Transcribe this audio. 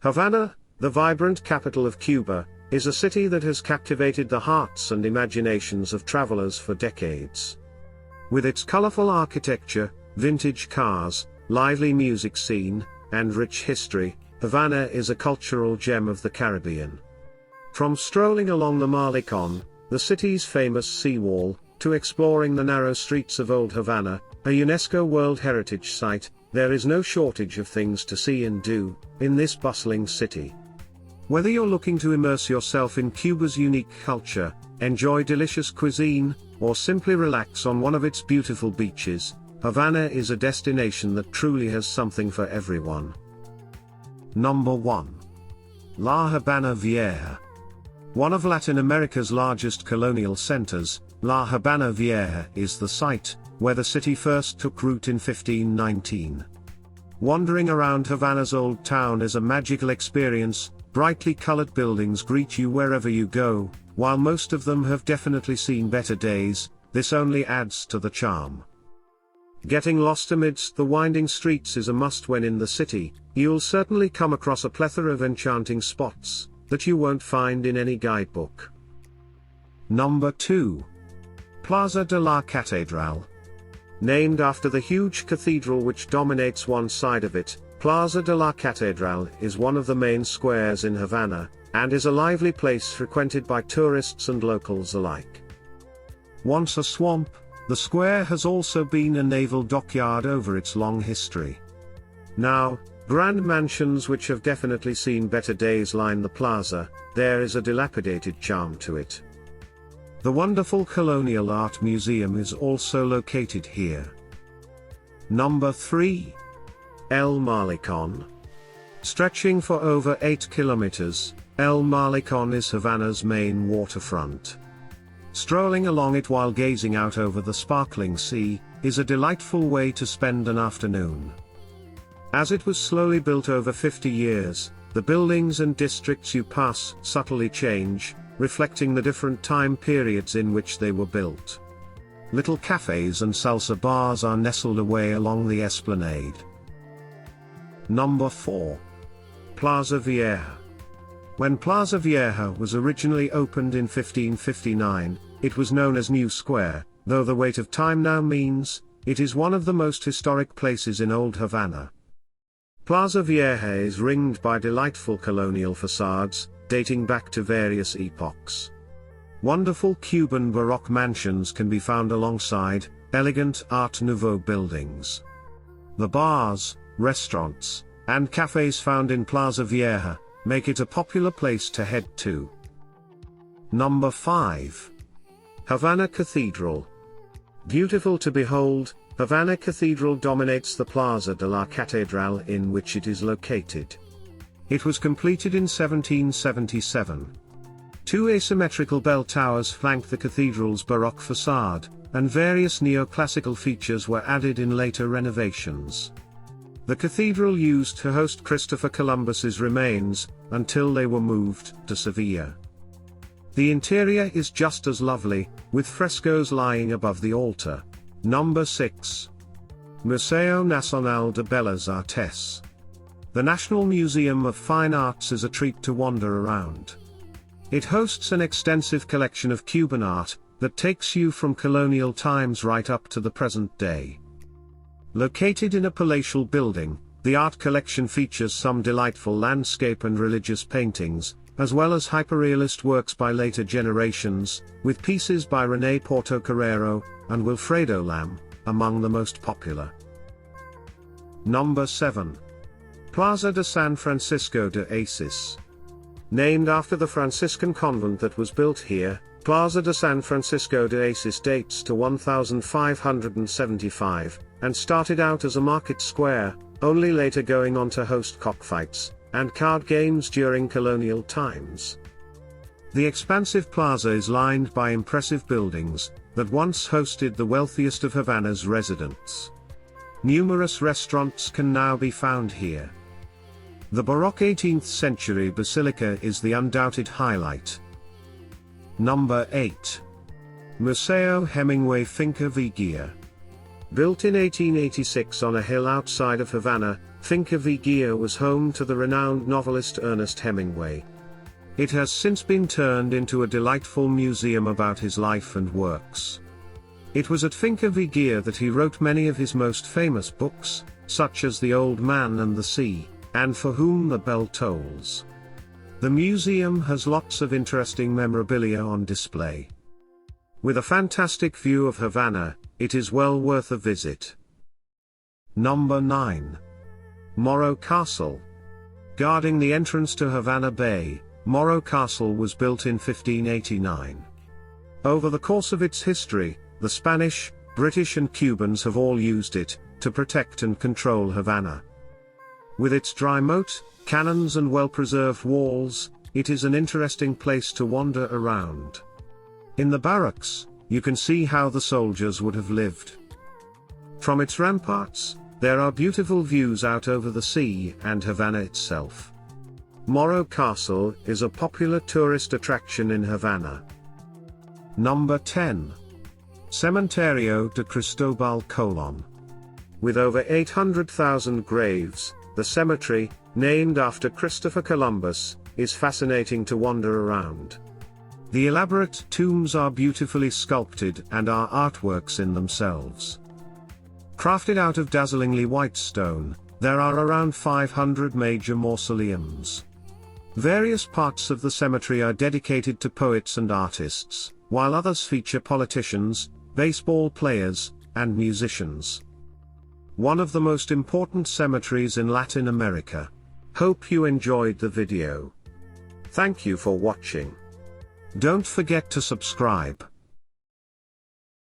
Havana, the vibrant capital of Cuba, is a city that has captivated the hearts and imaginations of travelers for decades. With its colorful architecture, vintage cars, lively music scene, and rich history, Havana is a cultural gem of the Caribbean. From strolling along the Malecon, the city's famous seawall, to exploring the narrow streets of Old Havana, a UNESCO World Heritage Site, there is no shortage of things to see and do in this bustling city. Whether you're looking to immerse yourself in Cuba's unique culture, enjoy delicious cuisine, or simply relax on one of its beautiful beaches, Havana is a destination that truly has something for everyone. Number 1. La Habana Vieja. One of Latin America's largest colonial centers, La Habana Vieja is the site where the city first took root in 1519. Wandering around Havana's old town is a magical experience. Brightly colored buildings greet you wherever you go. While most of them have definitely seen better days, this only adds to the charm. Getting lost amidst the winding streets is a must when in the city. You'll certainly come across a plethora of enchanting spots that you won't find in any guidebook. Number 2. Plaza de la Catedral. Named after the huge cathedral which dominates one side of it, Plaza de la Catedral is one of the main squares in Havana, and is a lively place frequented by tourists and locals alike. Once a swamp, the square has also been a naval dockyard over its long history. Now, grand mansions which have definitely seen better days line the plaza. There is a dilapidated charm to it. The wonderful Colonial Art Museum is also located here. Number 3. El Malecon. Stretching for over 8 kilometers, El Malecon is Havana's main waterfront. Strolling along it while gazing out over the sparkling sea is a delightful way to spend an afternoon. As it was slowly built over 50 years, the buildings and districts you pass subtly change, reflecting the different time periods in which they were built. Little cafes and salsa bars are nestled away along the esplanade. Number 4. Plaza Vieja. When Plaza Vieja was originally opened in 1559, it was known as New Square, though the weight of time now means it is one of the most historic places in Old Havana. Plaza Vieja is ringed by delightful colonial facades, dating back to various epochs. Wonderful Cuban Baroque mansions can be found alongside elegant Art Nouveau buildings. The bars, restaurants, and cafes found in Plaza Vieja make it a popular place to head to. Number 5. Havana Cathedral. Beautiful to behold, Havana Cathedral dominates the Plaza de la Catedral in which it is located. It was completed in 1777. Two asymmetrical bell towers flank the cathedral's Baroque facade, and various neoclassical features were added in later renovations. The cathedral used to host Christopher Columbus's remains, until they were moved to Sevilla. The interior is just as lovely, with frescoes lying above the altar. Number 6. Museo Nacional de Bellas Artes. The National Museum of Fine Arts is a treat to wander around. It hosts an extensive collection of Cuban art that takes you from colonial times right up to the present day. Located in a palatial building, the art collection features some delightful landscape and religious paintings, as well as hyperrealist works by later generations, with pieces by René Portocarrero and Wilfredo Lam among the most popular. Number 7. Plaza de San Francisco de Asis. Named after the Franciscan convent that was built here, Plaza de San Francisco de Asis dates to 1575, and started out as a market square, only later going on to host cockfights and card games during colonial times. The expansive plaza is lined by impressive buildings that once hosted the wealthiest of Havana's residents. Numerous restaurants can now be found here. The Baroque 18th century basilica is the undoubted highlight. Number 8. Museo Hemingway Finca Vigia. Built in 1886 on a hill outside of Havana, Finca Vigia was home to the renowned novelist Ernest Hemingway. It has since been turned into a delightful museum about his life and works. It was at Finca Vigia that he wrote many of his most famous books, such as The Old Man and the Sea, and For Whom the Bell Tolls. The museum has lots of interesting memorabilia on display. With a fantastic view of Havana, it is well worth a visit. Number 9. Morro Castle. Guarding the entrance to Havana Bay, Morro Castle was built in 1589. Over the course of its history, the Spanish, British and Cubans have all used it to protect and control Havana. With its dry moat, cannons and well-preserved walls, it is an interesting place to wander around. In the barracks, you can see how the soldiers would have lived. From its ramparts, there are beautiful views out over the sea and Havana itself. Morro Castle is a popular tourist attraction in Havana. Number 10. Cementerio de Cristobal Colon. With over 800,000 graves, the cemetery, named after Christopher Columbus, is fascinating to wander around. The elaborate tombs are beautifully sculpted and are artworks in themselves. Crafted out of dazzlingly white stone, there are around 500 major mausoleums. Various parts of the cemetery are dedicated to poets and artists, while others feature politicians, baseball players, and musicians. One of the most important cemeteries in Latin America. Hope you enjoyed the video. Thank you for watching. Don't forget to subscribe.